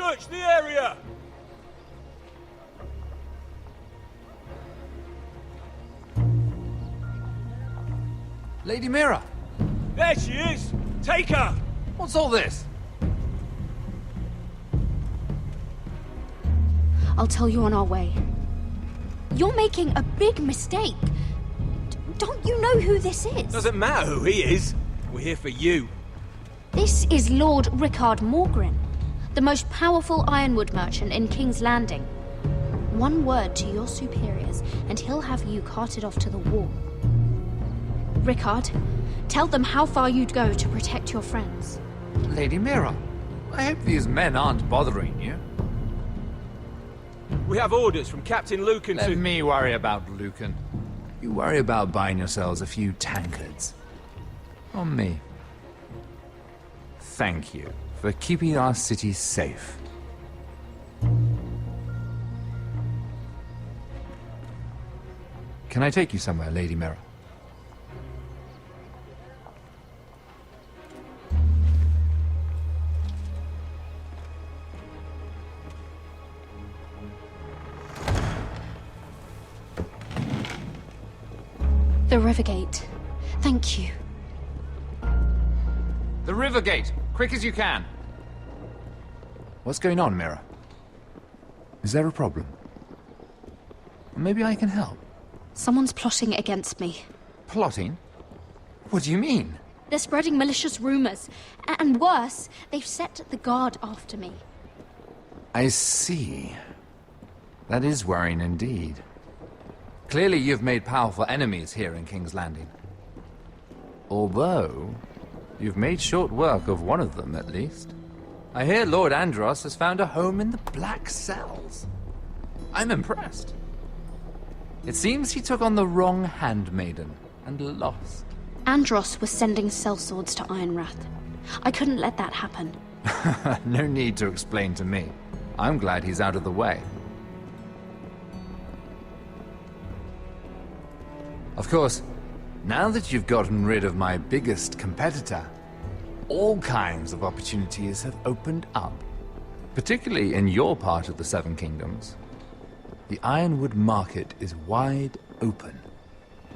Search the area! Lady Mira! There she is! Take her! What's all this? I'll tell you on our way. You're making a big mistake. Don't you know who this is? Doesn't matter who he is. We're here for you. This is Lord Rickard Morgren, the most powerful ironwood merchant in King's Landing. One word to your superiors, and he'll have you carted off to the wall. Rickard, tell them how far you'd go to protect your friends. Lady Mira, I hope these men aren't bothering you. We have orders from Captain Lucan Let to... me worry about Lucan. You worry about buying yourselves a few tankards. On me. Thank you for keeping our city safe. Can I take you somewhere, Lady Mira? The Rivergate. Thank you. The Rivergate! Quick as you can! What's going on, Mira? Is there a problem? Maybe I can help. Someone's plotting against me. Plotting? What do you mean? They're spreading malicious rumors. And worse, they've set the guard after me. I see. That is worrying indeed. Clearly you've made powerful enemies here in King's Landing. Although, you've made short work of one of them, at least. I hear Lord Andros has found a home in the Black Cells. I'm impressed. It seems he took on the wrong handmaiden and lost. Andros was sending sellswords to Ironrath. I couldn't let that happen. No need to explain to me. I'm glad he's out of the way. Of course, now that you've gotten rid of my biggest competitor, all kinds of opportunities have opened up. Particularly in your part of the Seven Kingdoms. The ironwood market is wide open.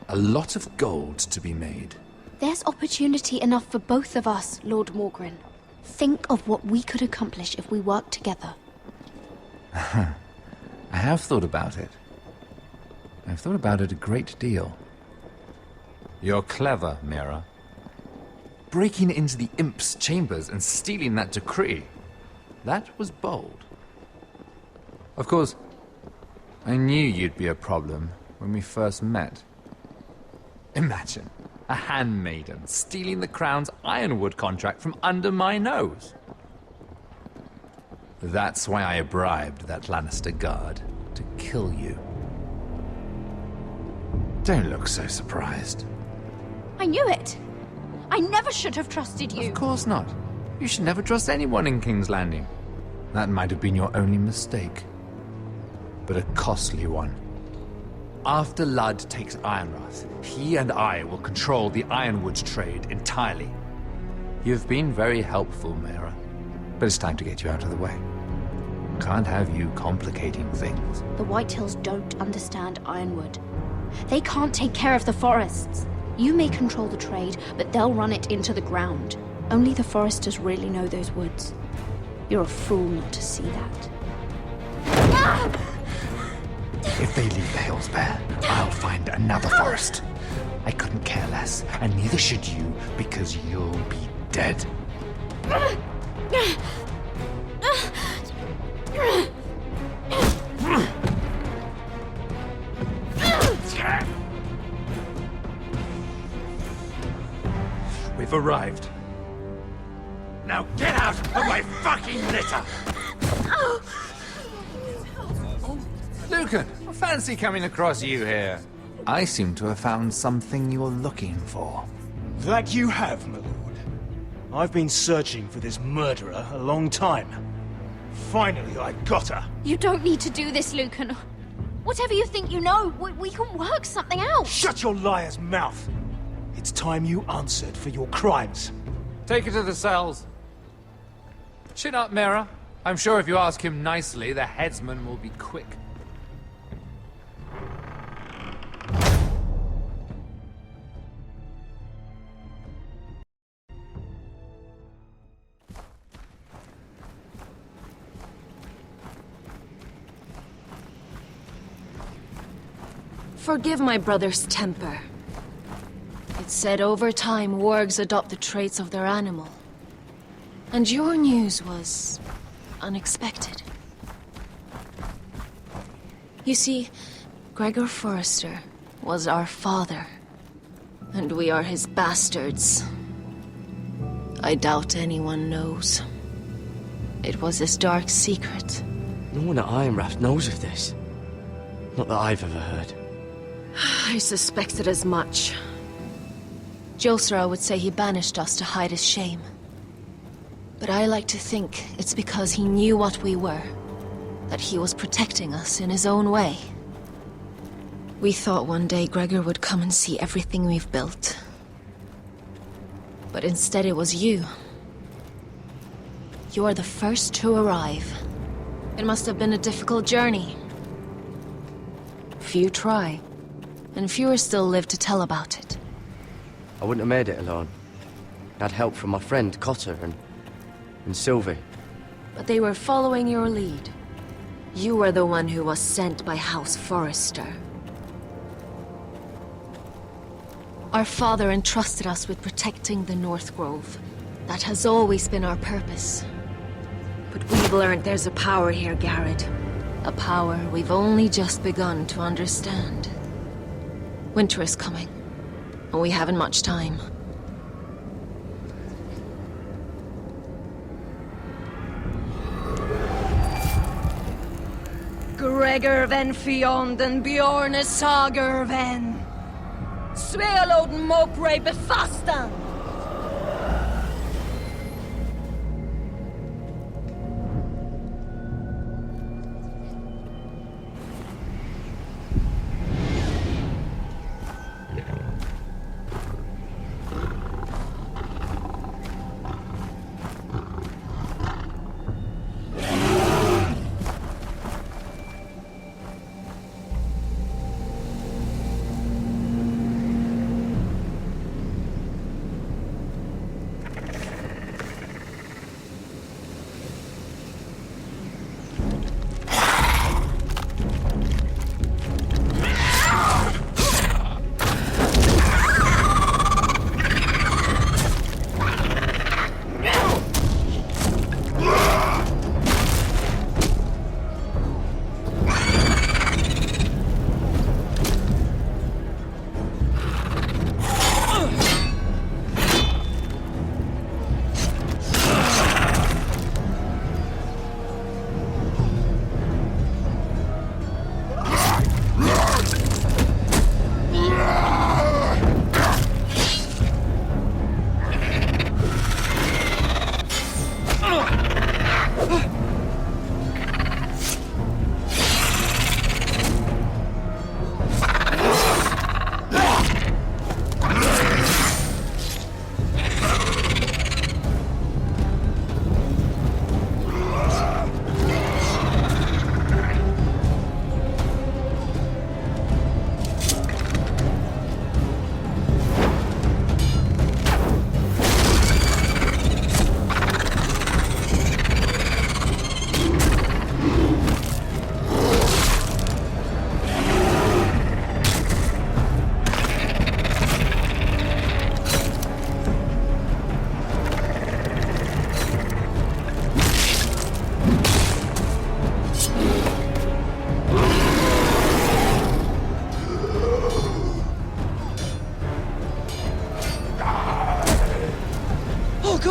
A lot of gold to be made. There's opportunity enough for both of us, Lord Morgren. Think of what we could accomplish if we worked together. I have thought about it. I've thought about it a great deal. You're clever, Mira. Breaking into the Imp's chambers and stealing that decree. That was bold. Of course, I knew you'd be a problem when we first met. Imagine a handmaiden stealing the crown's ironwood contract from under my nose. That's why I bribed that Lannister guard to kill you. Don't look so surprised. I knew it! I never should have trusted you! Of course not. You should never trust anyone in King's Landing. That might have been your only mistake. But a costly one. After Ludd takes Ironrath, he and I will control the ironwood trade entirely. You've been very helpful, Mira. But it's time to get you out of the way. Can't have you complicating things. The Whitehills don't understand ironwood. They can't take care of the forests. You may control the trade, but they'll run it into the ground. Only the foresters really know those woods. You're a fool not to see that. If they leave the hills bare, I'll find another forest. I couldn't care less, and neither should you, because you'll be dead. We've arrived. Now get out of my fucking litter! Lucan, I fancy coming across you here. I seem to have found something you're looking for. That you have, my lord. I've been searching for this murderer a long time. Finally, I got her. You don't need to do this, Lucan. Whatever you think you know, we can work something out. Shut your liar's mouth! It's time you answered for your crimes. Take her to the cells. Chin up, Mira. I'm sure if you ask him nicely, the headsman will be quick. Forgive my brother's temper. It's said over time wargs adopt the traits of their animal. And your news was unexpected. You see, Gregor Forrester was our father, and we are his bastards. I doubt anyone knows. It was his dark secret. No one at Ironraft knows of this. Not that I've ever heard. I suspected as much. Josra would say he banished us to hide his shame. But I like to think it's because he knew what we were. That he was protecting us in his own way. We thought one day Gregor would come and see everything we've built. But instead it was you. You're the first to arrive. It must have been a difficult journey. Few try, and fewer still live to tell about it. I wouldn't have made it alone. I had help from my friend Cotter and Sylvie. But they were following your lead. You were the one who was sent by House Forrester. Our father entrusted us with protecting the North Grove. That has always been our purpose. But we've learned there's a power here, Garrett. A power we've only just begun to understand. Winter is coming, and we haven't much time. Gregor ven Fionden Bjorne Sager ven. Svealoden Mopre befastan.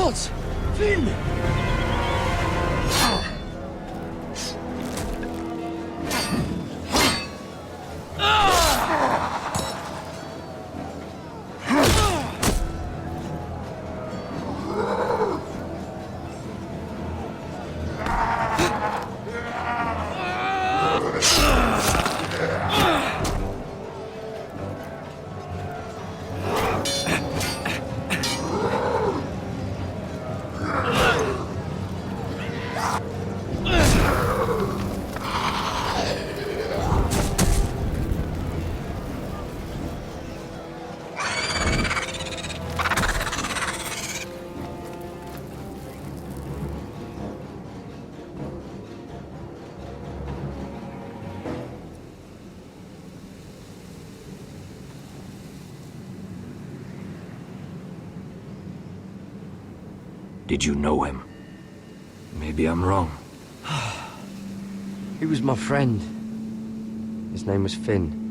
gods! Finn! Did you know him? Maybe I'm wrong. He was my friend. His name was Finn.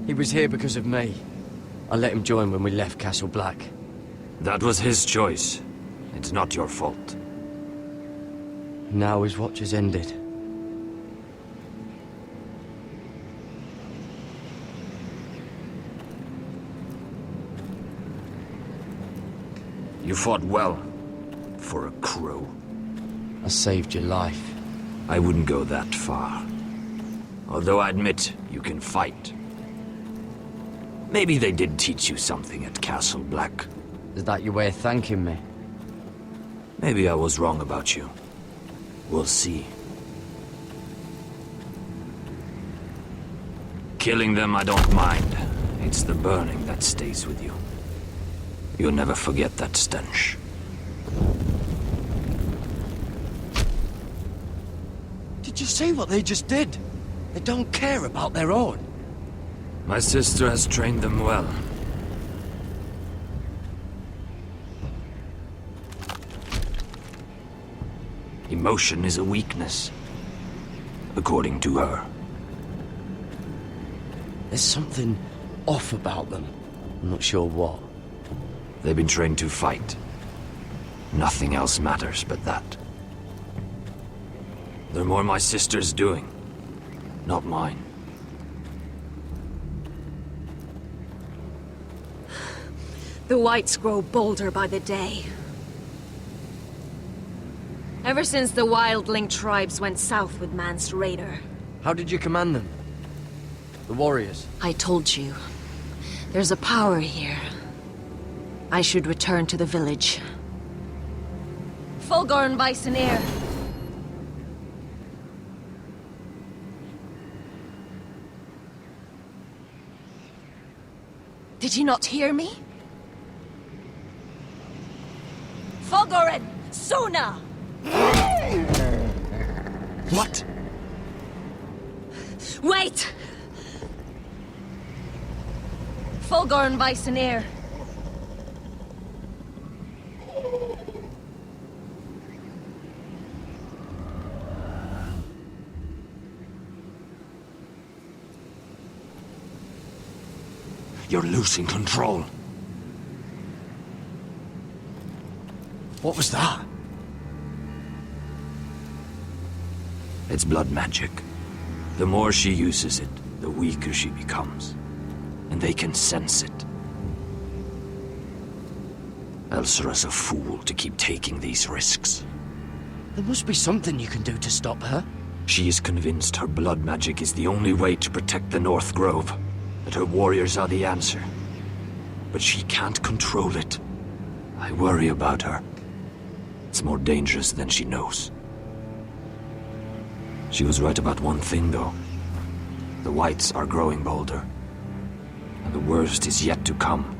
He was here because of me. I let him join when we left Castle Black. That was his choice. It's not your fault. Now his watch has ended. You fought well. For a crow. I saved your life. I wouldn't go that far. Although I admit, you can fight. Maybe they did teach you something at Castle Black. Is that your way of thanking me? Maybe I was wrong about you. We'll see. Killing them I don't mind. It's the burning that stays with you. You'll never forget that stench. Did you see what they just did? They don't care about their own. My sister has trained them well. Emotion is a weakness, according to her. There's something off about them. I'm not sure what. They've been trained to fight. Nothing else matters but that. They're more my sister's doing, not mine. The Whites grow bolder by the day. Ever since the Wildling tribes went south with Mance Raider. How did you command them? The warriors? I told you. There's a power here. I should return to the village. Fulgorn Bisoneer. Did you not hear me? Fulgorn! Sona! What? Wait! Fulgorn Bisoneer. You're losing control. What was that? It's blood magic. The more she uses it, the weaker she becomes. And they can sense it. Elsera's a fool to keep taking these risks. There must be something you can do to stop her. She is convinced her blood magic is the only way to protect the North Grove. That her warriors are the answer. But she can't control it. I worry about her. It's more dangerous than she knows. She was right about one thing, though. The Whites are growing bolder. And the worst is yet to come.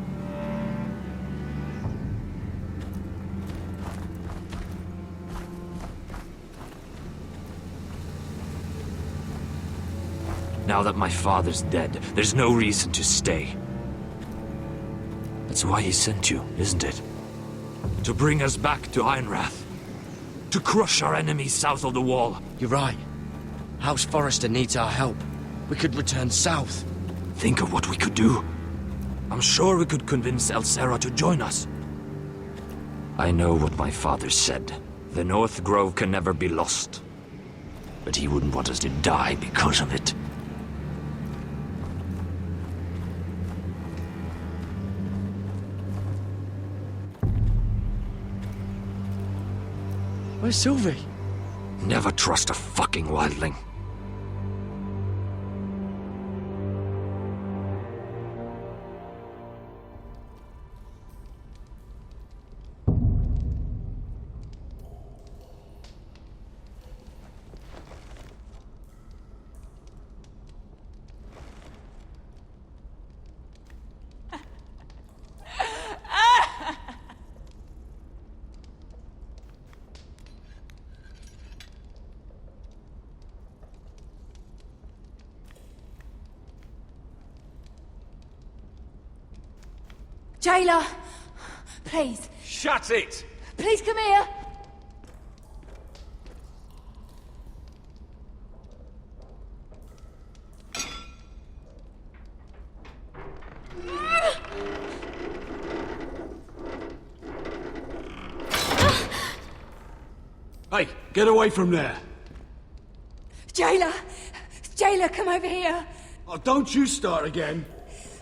Now that my father's dead, there's no reason to stay. That's why he sent you, isn't it? To bring us back to Ironrath. To crush our enemies south of the Wall. You're right. House Forrester needs our help. We could return south. Think of what we could do. I'm sure we could convince Elsera to join us. I know what my father said. The North Grove can never be lost. But he wouldn't want us to die because of it. Where's Sylvie? Never trust a fucking wildling. Jailer, please. Shut it! Please come here. Hey, get away from there! Jailer! Jailer, come over here. Oh, don't you start again!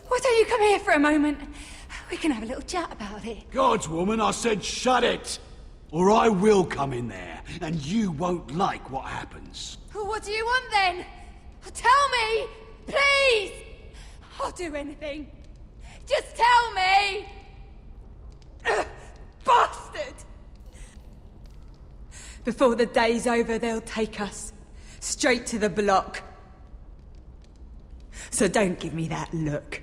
Why don't you come here for a moment? We can have a little chat about it. Gods, woman, I said shut it! Or I will come in there, and you won't like what happens. Well, what do you want then? Tell me! Please! I'll do anything. Just tell me! Bastard! Before the day's over, they'll take us straight to the block. So don't give me that look.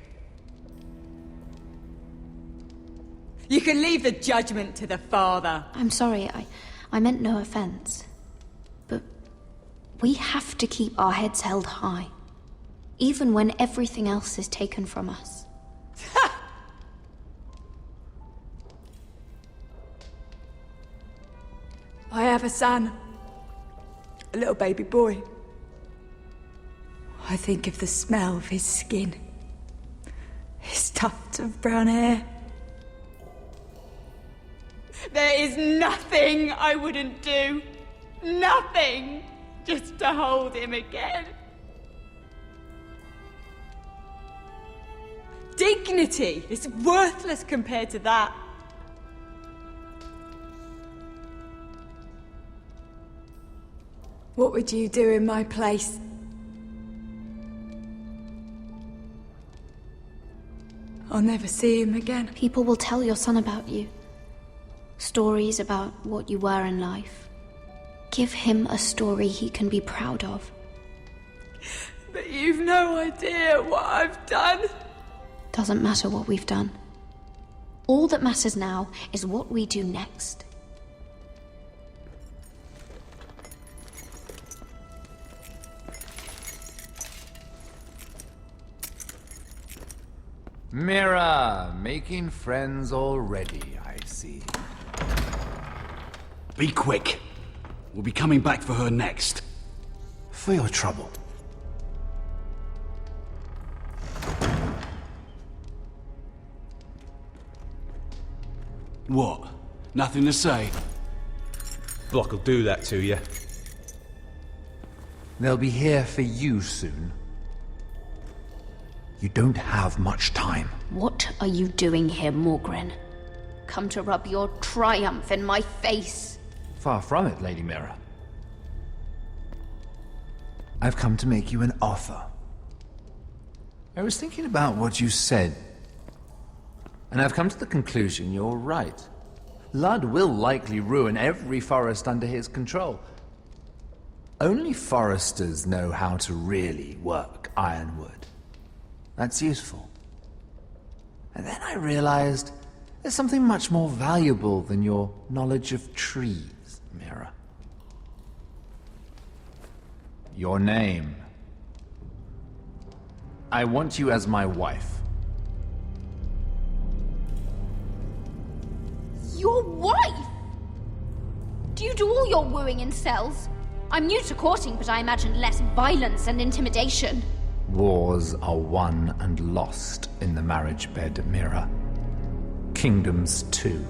You can leave the judgment to the Father. I'm sorry, I meant no offense. But we have to keep our heads held high, even when everything else is taken from us. I have a son. A little baby boy. I think of the smell of his skin. His tuft of brown hair. There is nothing I wouldn't do. Nothing! Just to hold him again. Dignity is worthless compared to that. What would you do in my place? I'll never see him again. People will tell your son about you. Stories about what you were in life. Give him a story he can be proud of. But you've no idea what I've done. Doesn't matter what we've done. All that matters now is what we do next. Mira, making friends already, I see. Be quick. We'll be coming back for her next. For your trouble. What? Nothing to say? Block will do that to you. They'll be here for you soon. You don't have much time. What are you doing here, Morgren? Come to rub your triumph in my face. Far from it, Lady Mira. I've come to make you an offer. I was thinking about what you said, and I've come to the conclusion you're right. Ludd will likely ruin every forest under his control. Only foresters know how to really work ironwood. That's useful. And then I realized there's something much more valuable than your knowledge of trees, Mira. Your name. I want you as my wife. Your wife? Do you do all your wooing in cells? I'm new to courting, but I imagine less violence and intimidation. Wars are won and lost in the marriage bed, Mira. Kingdoms too.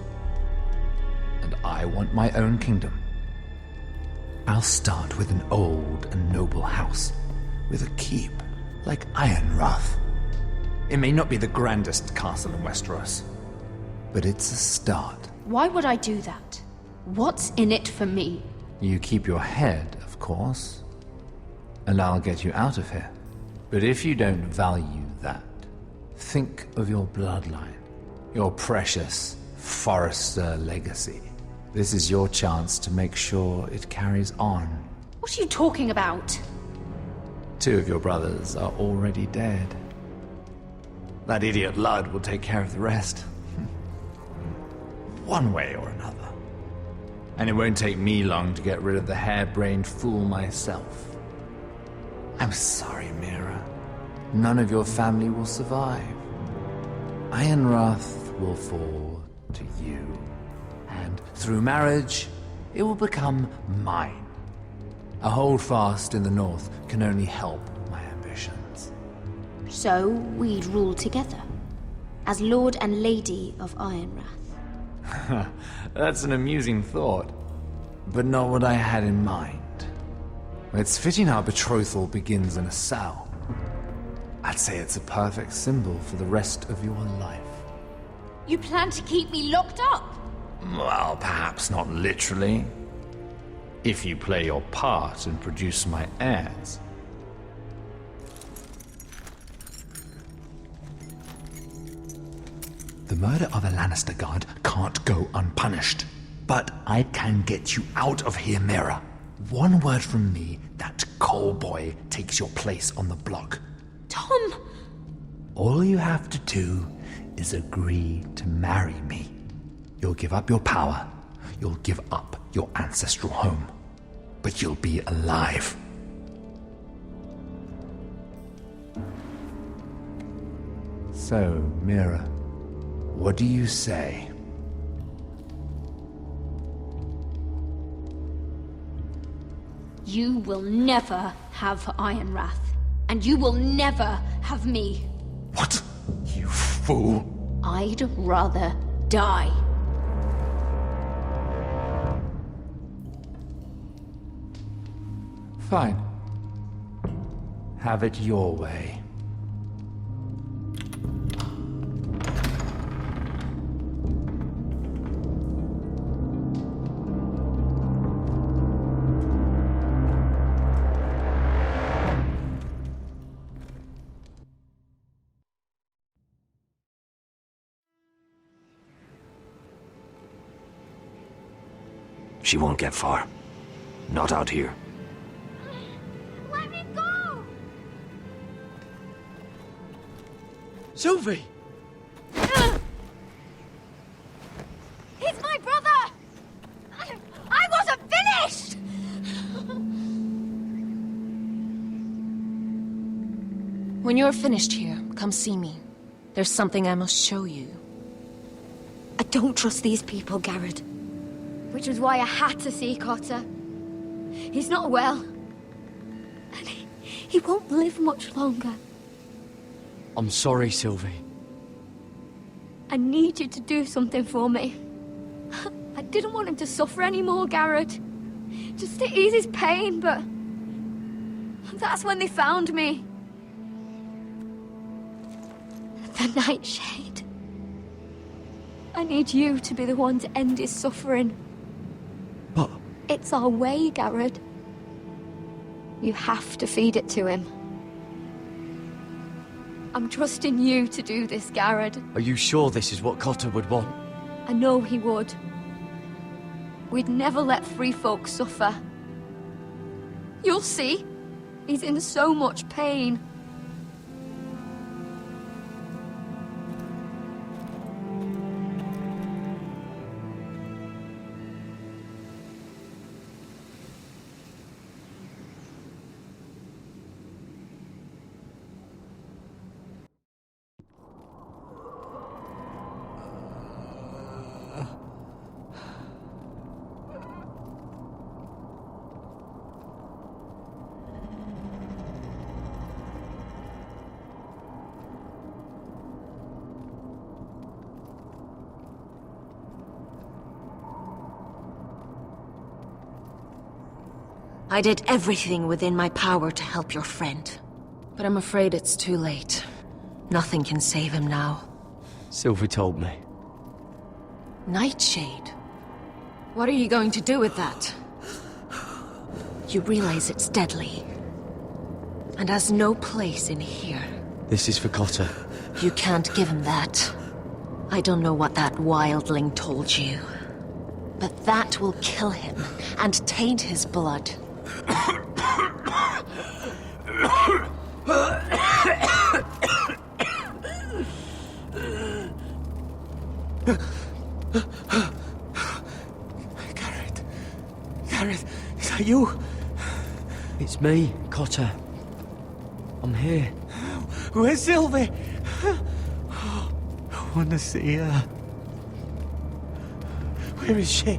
And I want my own kingdom. I'll start with an old and noble house, with a keep, like Ironrath. It may not be the grandest castle in Westeros, but it's a start. Why would I do that? What's in it for me? You keep your head, of course, and I'll get you out of here. But if you don't value that, think of your bloodline, your precious Forrester legacy. This is your chance to make sure it carries on. What are you talking about? 2 of your brothers are already dead. That idiot Ludd will take care of the rest. One way or another. And it won't take me long to get rid of the harebrained fool myself. I'm sorry, Mira. None of your family will survive. Ironrath will fall to you and and through marriage, it will become mine. A holdfast in the north can only help my ambitions. So we'd rule together, as Lord and Lady of Ironrath. That's an amusing thought, but not what I had in mind. It's fitting our betrothal begins in a cell. I'd say it's a perfect symbol for the rest of your life. You plan to keep me locked up? Well, perhaps not literally. If you play your part and produce my heirs. The murder of a Lannister guard can't go unpunished. But I can get you out of here, Mira. One word from me, that coal boy takes your place on the block. Tom! All you have to do is agree to marry me. You'll give up your power. You'll give up your ancestral home. But you'll be alive. So, Mira, what do you say? You will never have Ironrath. And you will never have me. What? You fool! I'd rather die. Fine. Have it your way. She won't get far. Not out here. Let me go! Sylvie! He's my brother! I wasn't finished! When you're finished here, come see me. There's something I must show you. I don't trust these people, Garrett. Which was why I had to see Cotter. He's not well. And he won't live much longer. I'm sorry, Sylvie. I need you to do something for me. I didn't want him to suffer anymore, Garrett. Just to ease his pain, but... that's when they found me. The Nightshade. I need you to be the one to end his suffering. But... It's our way, Garrett. You have to feed it to him. I'm trusting you to do this, Garrett. Are you sure this is what Cotter would want? I know he would. We'd never let free folk suffer. You'll see. He's in so much pain. I did everything within my power to help your friend. But I'm afraid it's too late. Nothing can save him now. Sylvie told me. Nightshade? What are you going to do with that? You realize it's deadly. And has no place in here. This is for Cotter. You can't give him that. I don't know what that wildling told you. But that will kill him and taint his blood. Garrett, is that you? It's me, Cotter. I'm here. Where's Sylvie? I want to see her. Where is she?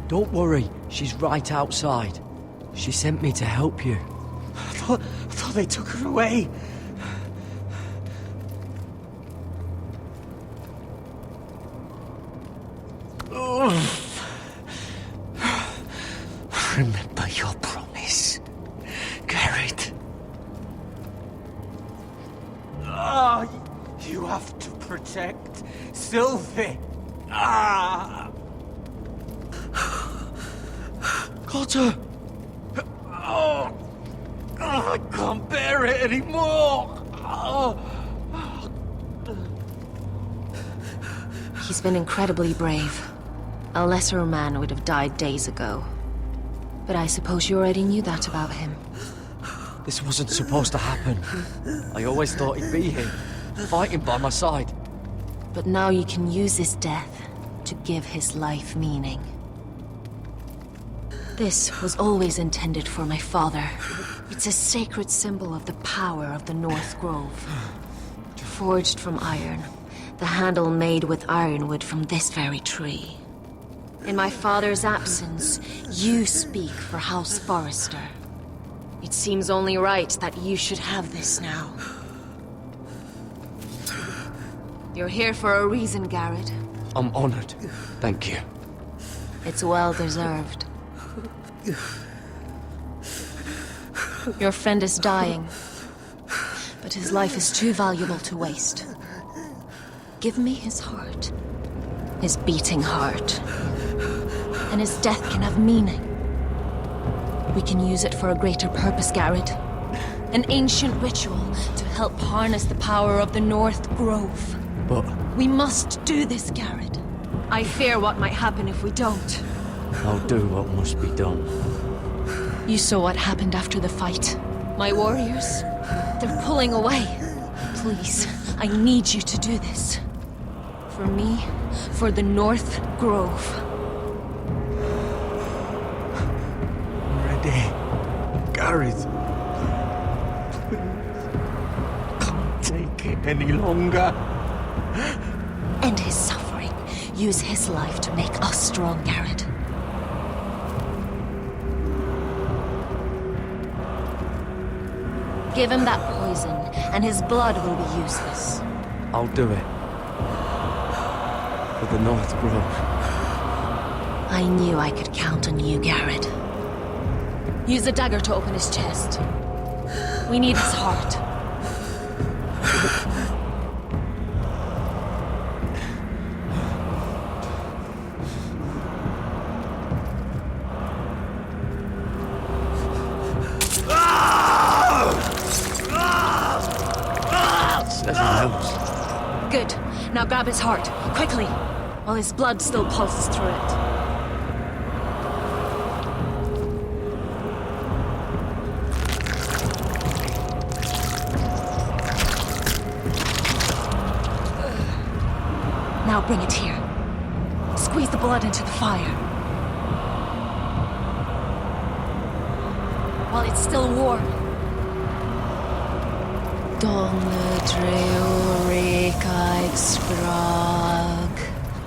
Don't worry, she's right outside. She sent me to help you. I thought they took her away. Remember your promise, Garrett. You have to protect Sylvie. Cotter! I can't bear it anymore. He's been incredibly brave. A lesser man would have died days ago. But I suppose you already knew that about him. This wasn't supposed to happen. I always thought he'd be here, fighting by my side. But now you can use his death to give his life meaning. This was always intended for my father. It's a sacred symbol of the power of the North Grove. Forged from iron, the handle made with ironwood from this very tree. In my father's absence, you speak for House Forrester. It seems only right that you should have this now. You're here for a reason, Garrett. I'm honored. Thank you. It's well deserved. Your friend is dying, but his life is too valuable to waste. Give me his heart. His beating heart. And his death can have meaning. We can use it for a greater purpose, Garrett. An ancient ritual to help harness the power of the North Grove. But We must do this, Garrett. I fear what might happen if we don't. I'll do what must be done. You saw what happened after the fight. My warriors, they're pulling away. Please, I need you to do this. For me, for the North Grove. Ready. Gareth. Can't take it any longer. End his suffering. Use his life to make us strong, Garrett. Give him that poison, and his blood will be useless. I'll do it. For the North Grove. I knew I could count on you, Garrett. Use the dagger to open his chest. We need his heart. Good. Now grab his heart, quickly, while his blood still pulses through it. Now bring it here. Squeeze the blood into the fire. While it's still warm. Donne treorekaig sprag,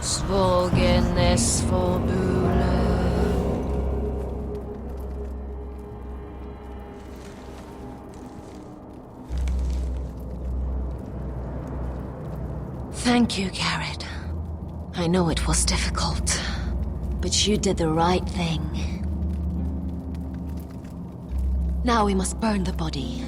svogenes forbule. Thank you, Garrett. I know it was difficult, but you did the right thing. Now we must burn the body.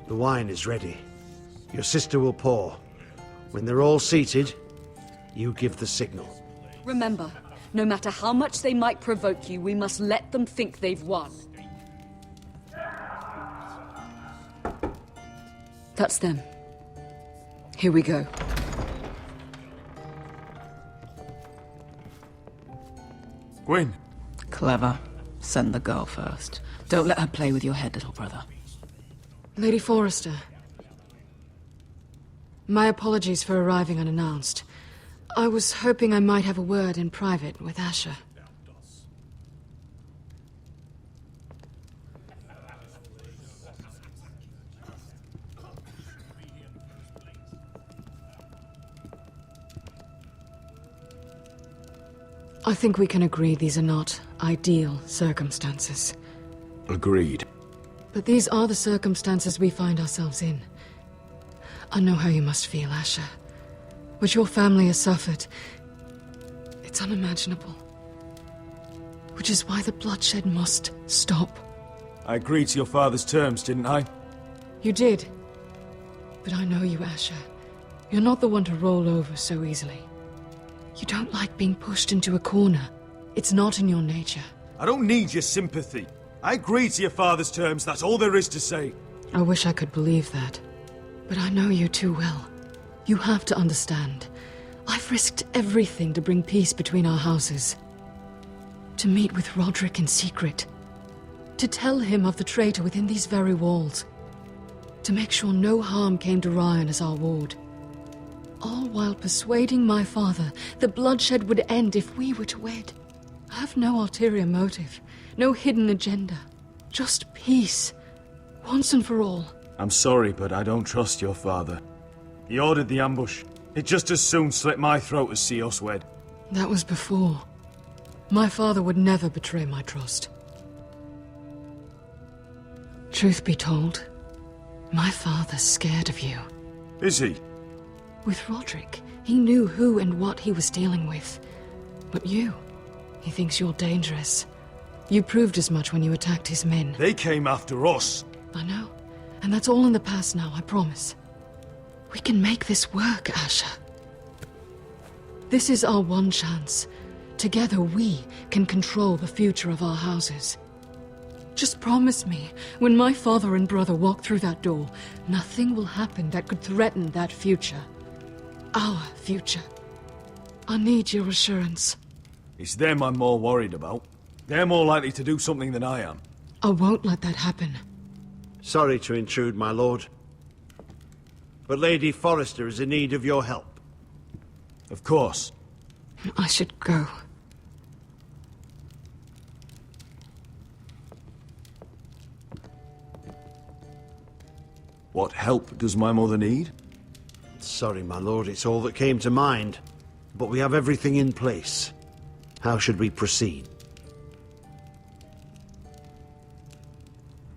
The wine is ready. Your sister will pour. When they're all seated, you give the signal. Remember, no matter how much they might provoke you, we must let them think they've won. That's them. Here we go. Gwyn. Clever. Send the girl first. Don't let her play with your head, little brother. Lady Forrester. My apologies for arriving unannounced. I was hoping I might have a word in private with Asher. I think we can agree these are not ideal circumstances. Agreed. But these are the circumstances we find ourselves in. I know how you must feel, Asher. What your family has suffered, it's unimaginable. Which is why the bloodshed must stop. I agreed to your father's terms, didn't I? You did. But I know you, Asher. You're not the one to roll over so easily. You don't like being pushed into a corner. It's not in your nature. I don't need your sympathy. I agreed to your father's terms, that's all there is to say. I wish I could believe that. But I know you too well. You have to understand. I've risked everything to bring peace between our houses. To meet with Roderick in secret. To tell him of the traitor within these very walls. To make sure no harm came to Ryan as our ward. All while persuading my father the bloodshed would end if we were to wed. I have no ulterior motive, no hidden agenda. Just peace, once and for all. I'm sorry, but I don't trust your father. He ordered the ambush. He'd just as soon slit my throat as see us wed. That was before. My father would never betray my trust. Truth be told, my father's scared of you. Is he? With Roderick, he knew who and what he was dealing with. But you, he thinks you're dangerous. You proved as much when you attacked his men. They came after us. I know. And that's all in the past now, I promise. We can make this work, Asher. This is our one chance. Together we can control the future of our houses. Just promise me, when my father and brother walk through that door, nothing will happen that could threaten that future. Our future. I need your assurance. It's them I'm more worried about. They're more likely to do something than I am. I won't let that happen. Sorry to intrude, my lord. But Lady Forrester is in need of your help. Of course. I should go. What help does my mother need? Sorry, my lord, it's all that came to mind. But we have everything in place. How should we proceed?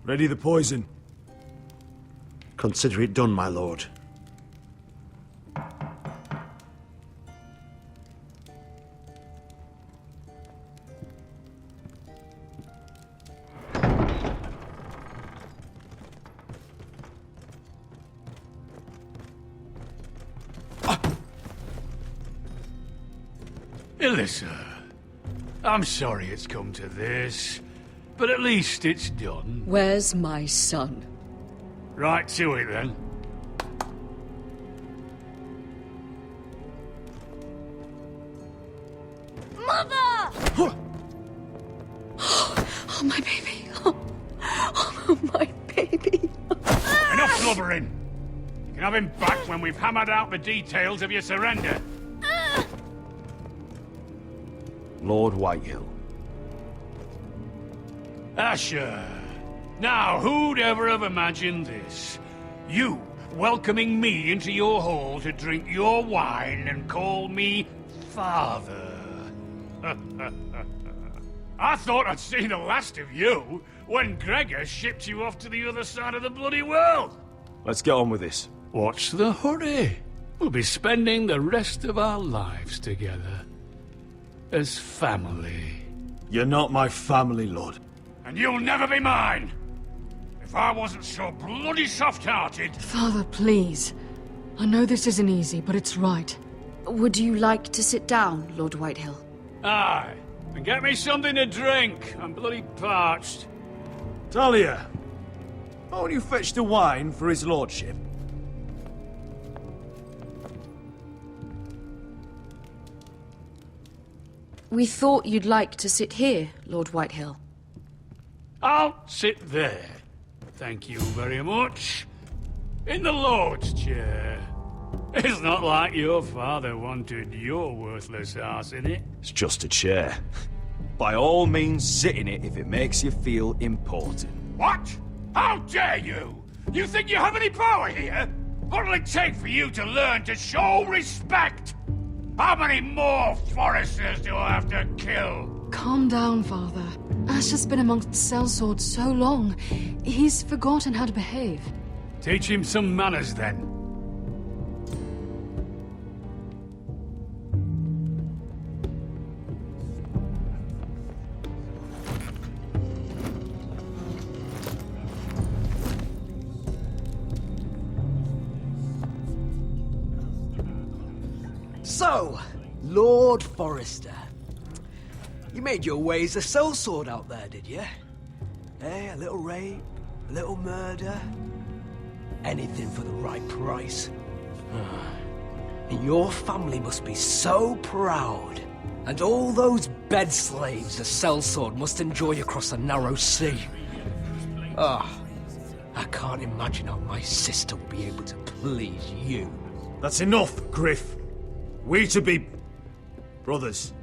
Ready the poison. Consider it done, my lord. Alyssa, I'm sorry it's come to this, but at least it's done. Where's my son? Right to it, then. Mother! Oh, my baby. Oh, my baby. Enough blubbering! You can have him back when we've hammered out the details of your surrender. Lord Whitehill. Asher. Now, who'd ever have imagined this? You welcoming me into your hall to drink your wine and call me father. I thought I'd seen the last of you when Gregor shipped you off to the other side of the bloody world. Let's get on with this. What's the hurry? We'll be spending the rest of our lives together. As family. You're not my family, Lord. And you'll never be mine! If I wasn't so bloody soft-hearted... Father, please. I know this isn't easy, but it's right. Would you like to sit down, Lord Whitehill? Aye. And get me something to drink. I'm bloody parched. Talia, won't you fetch the wine for his lordship? We thought you'd like to sit here, Lord Whitehill. I'll sit there. Thank you very much. In the Lord's chair. It's not like your father wanted your worthless ass in it. It's just a chair. By all means, sit in it if it makes you feel important. What? How dare you? You think you have any power here? What'll it take for you to learn to show respect? How many more Foresters do I have to kill? Calm down, Father. Ash has been amongst sellswords so long, he's forgotten how to behave. Teach him some manners, then. So, Lord Forrester. You made your way as a sellsword out there, did you? Eh, a little rape, a little murder. Anything for the right price. And your family must be so proud. And all those bed slaves a sellsword must enjoy across the narrow sea. I can't imagine how my sister will be able to please you. That's enough, Griff. We to be brothers.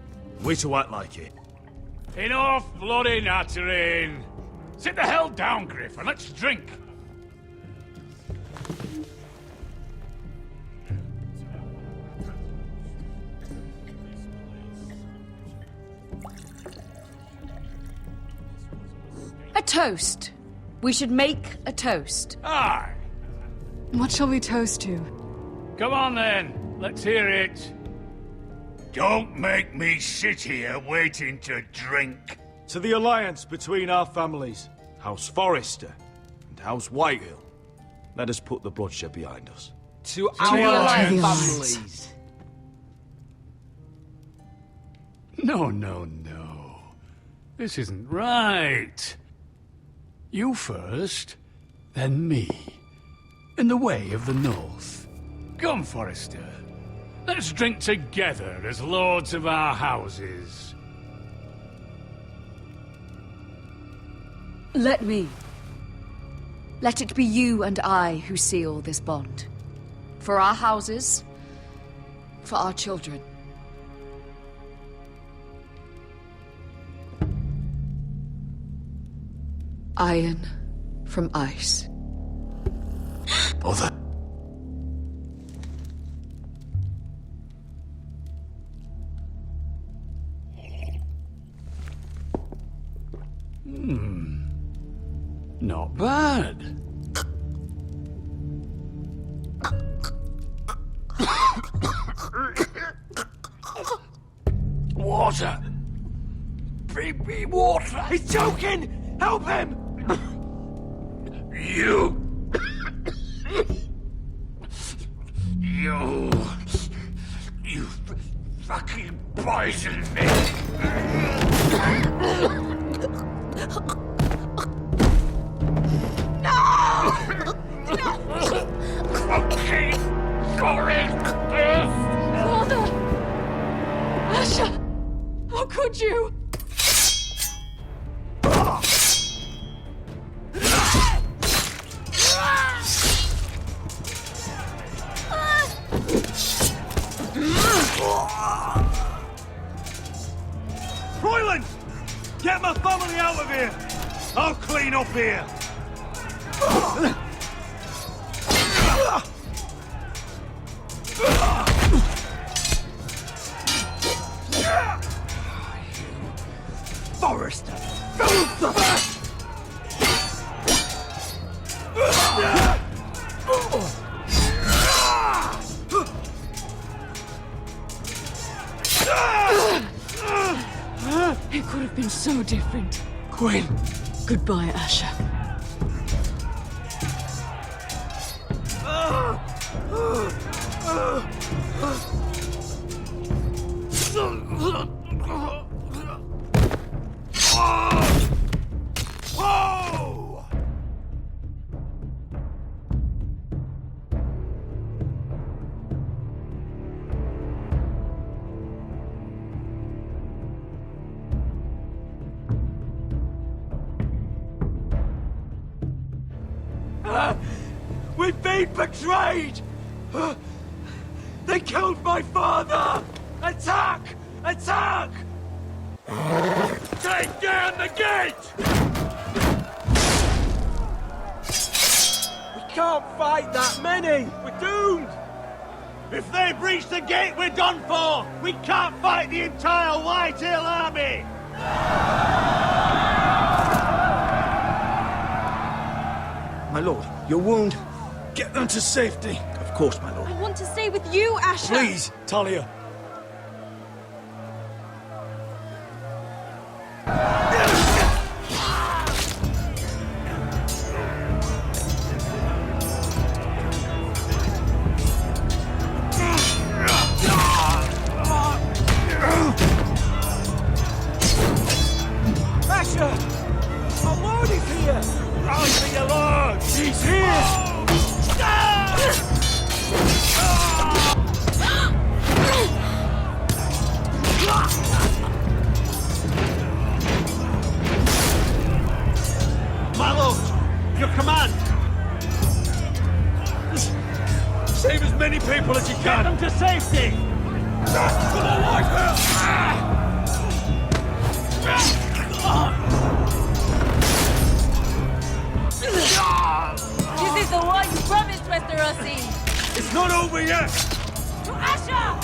We to act like it. Enough bloody nattering! Sit the hell down, Griff, and let's drink. A toast. We should make a toast. Aye. What shall we toast to? Come on then, let's hear it. Don't make me sit here waiting to drink. To the alliance between our families, House Forrester and House Whitehill. Let us put the bloodshed behind us. To our our alliance. families. No. This isn't right. You first, then me. In the way of the North. Come, Forrester. Let's drink together as lords of our houses. Let me. Let it be you and I who seal this bond. For our houses, for our children. Iron from ice. Bother. Not bad. Water. Bring me water. He's choking! Help him! You fucking poisoned me. Fucking Forrester! Father! Asha! How could you? Royland! Get my family out of here! I'll clean up here! Forrester! It could have been so different. Quinn! Goodbye, Asha. Whoa! We've been betrayed! killed my father! Attack! Attack! Take down the gate! We can't fight that many! We're doomed! If they breach the gate, we're done for! We can't fight the entire Whitehill army! My lord, your wound. Get them to safety. Of course, my lord. I want to stay with you, Asher! Please, Talia. Asher! Our lord is here! Right for your lord! He's here! My lord, your command! Save as many people as you Get can! them to safety! For the Whitehill! This is the war you promised, Westerosi! It's not over yet! To Asher!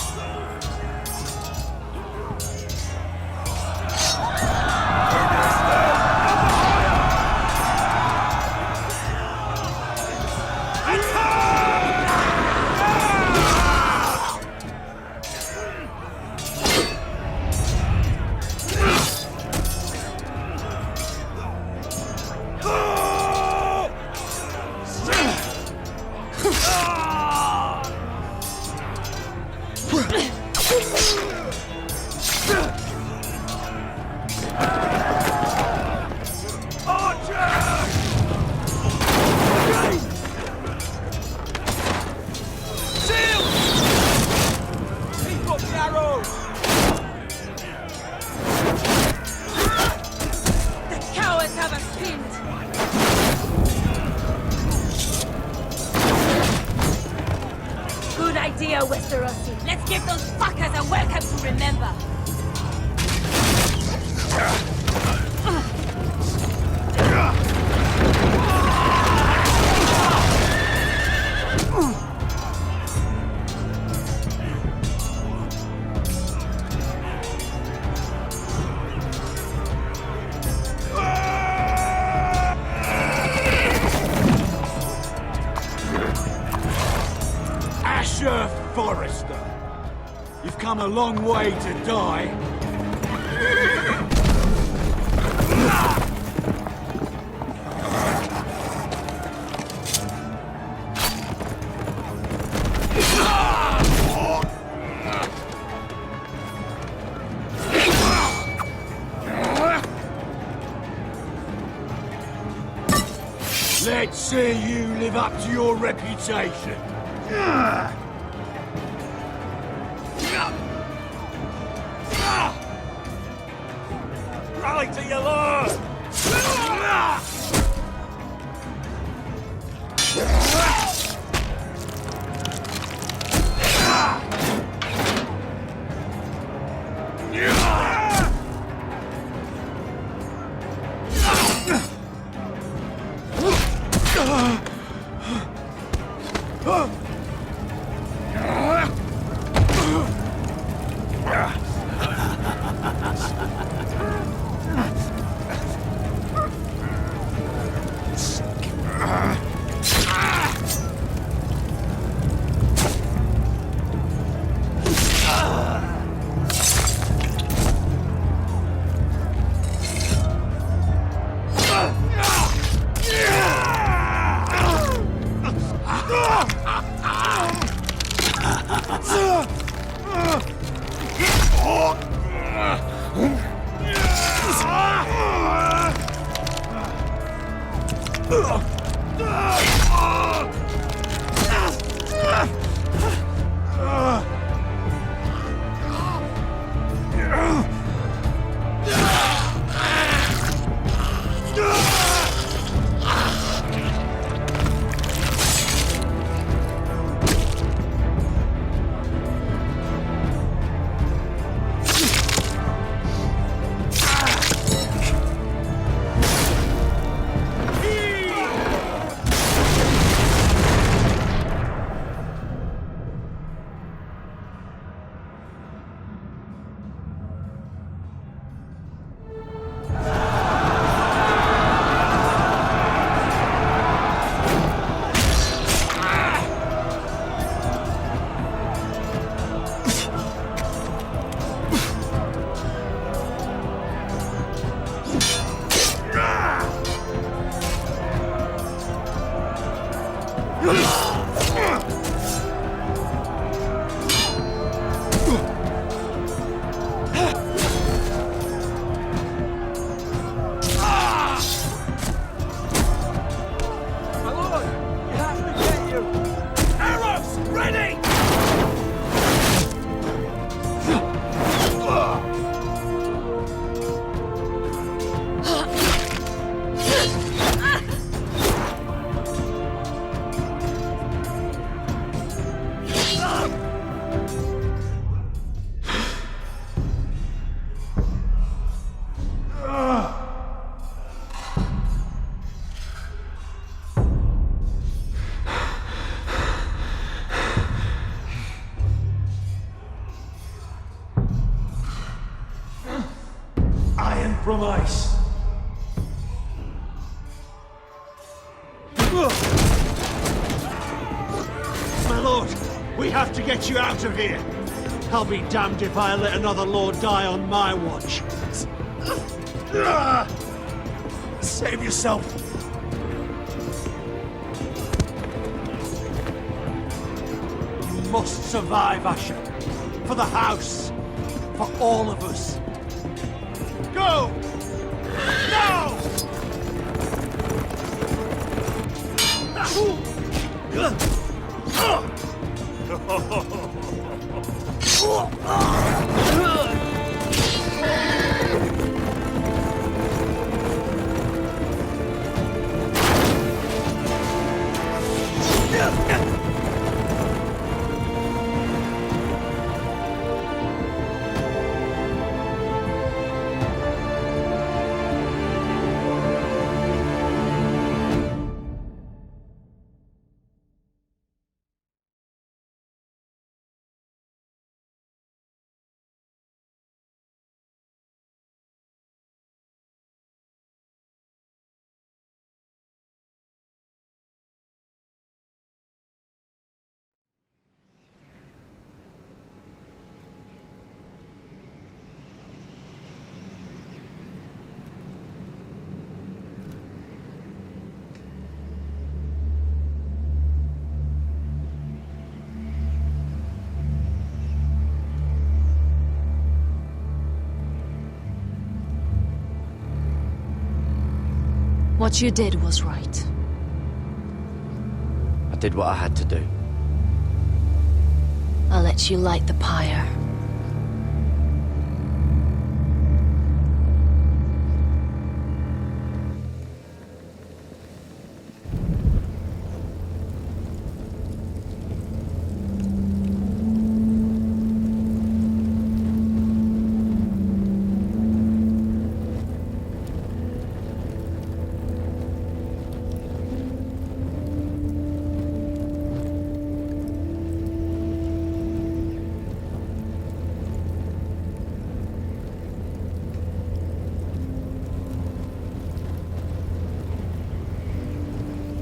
Westerosi. Let's give those fuckers a welcome to remember. Asher Forrester, you've come a long way to die. Let's see you live up to your reputation. Rally to your lord! compromise. My lord, we have to get you out of here. I'll be damned if I let another lord die on my watch. Save yourself. You must survive, Asher. For the house. For all of us. Go! Now! What you did was right. I did what I had to do. I'll let you light the pyre.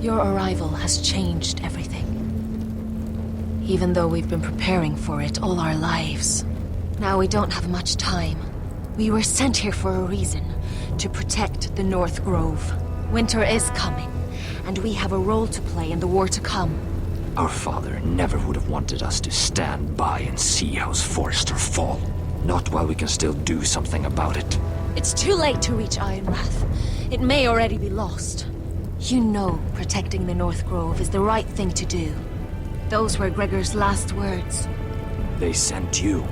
Your arrival has changed everything. Even though we've been preparing for it all our lives. Now we don't have much time. We were sent here for a reason. To protect the North Grove. Winter is coming, and we have a role to play in the war to come. Our father never would have wanted us to stand by and see House Forrester fall. Not while we can still do something about it. It's too late to reach Ironrath. It may already be lost. You know protecting the North Grove is the right thing to do. Those were Gregor's last words. They sent you.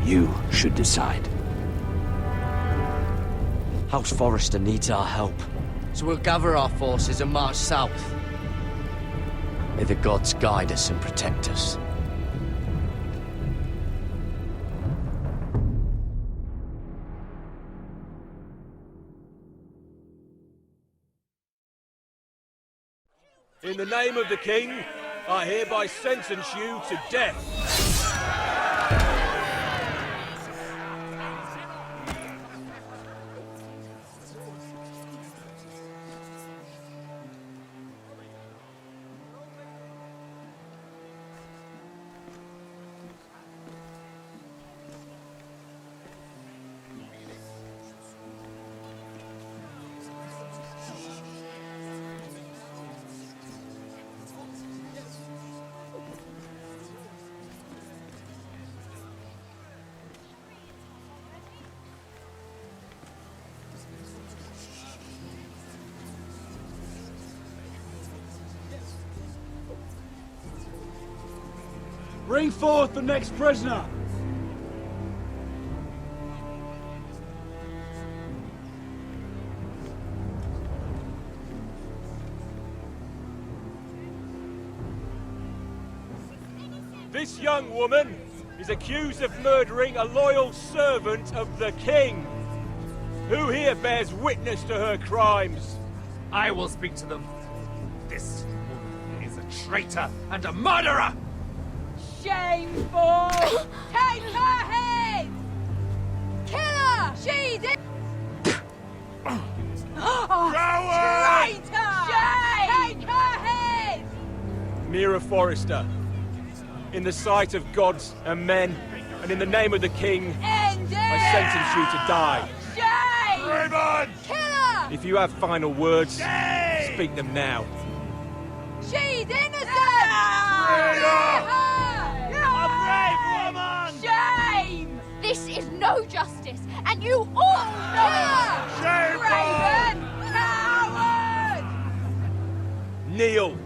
You should decide. House Forrester needs our help, so we'll gather our forces and march south. May the gods guide us and protect us. In the name of the king, I hereby sentence you to death. Bring forth the next prisoner! This young woman is accused of murdering a loyal servant of the king. Who here bears witness to her crimes? I will speak to them. This woman is a traitor and a murderer! Shameful! Take her head! Kill her! She did! Mira Forrester. In the sight of gods and men, and in the name of the king, I sentence you to die. Shame! Raven! Killer! If you have final words, speak them now. She's innocent! A brave woman! Shame! This is no justice, and you all know it! Raven! Coward! Kneel!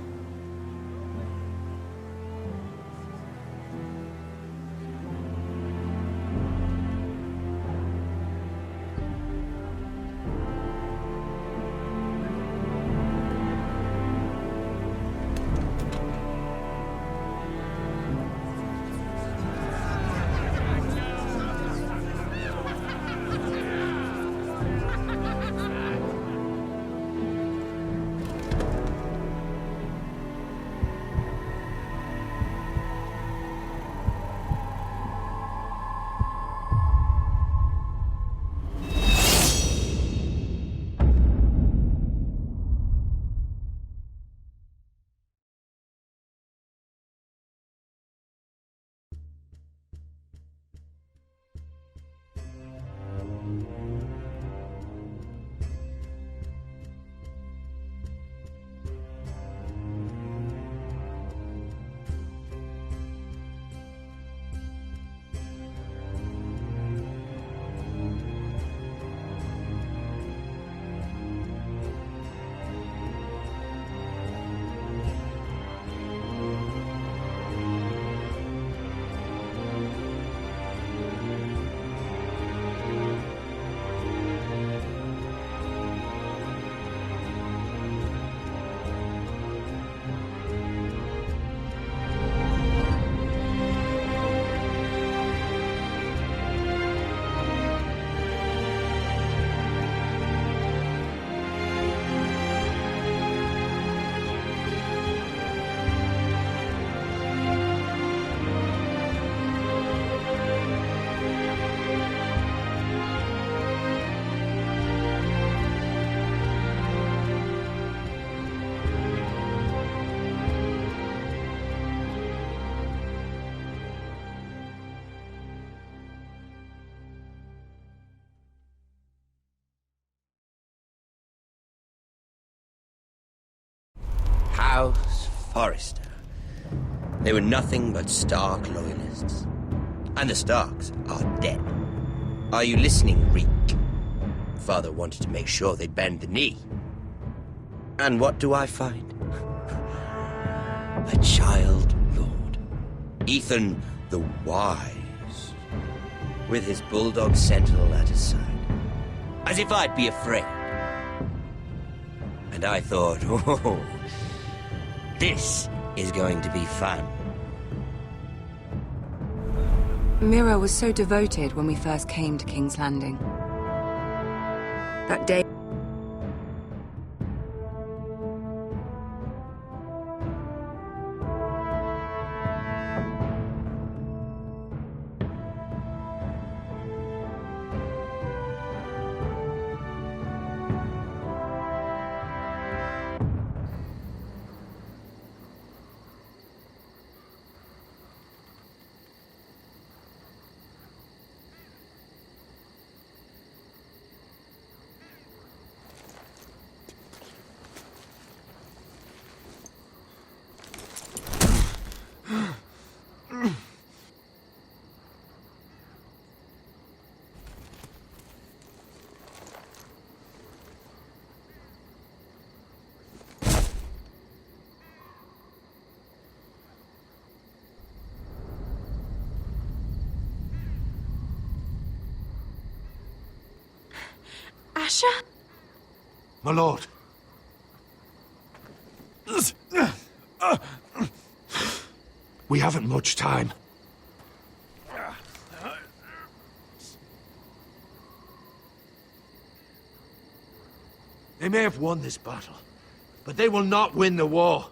House Forrester. They were nothing but Stark loyalists. And the Starks are dead. Are you listening, Reek? Father wanted to make sure they bend the knee. And what do I find? A child lord. Ethan the Wise. With his bulldog sentinel at his side. As if I'd be afraid. And I thought, oh, this is going to be fun. Mira was so devoted when we first came to King's Landing. That day... Asher? My lord. We haven't much time. They may have won this battle, but they will not win the war.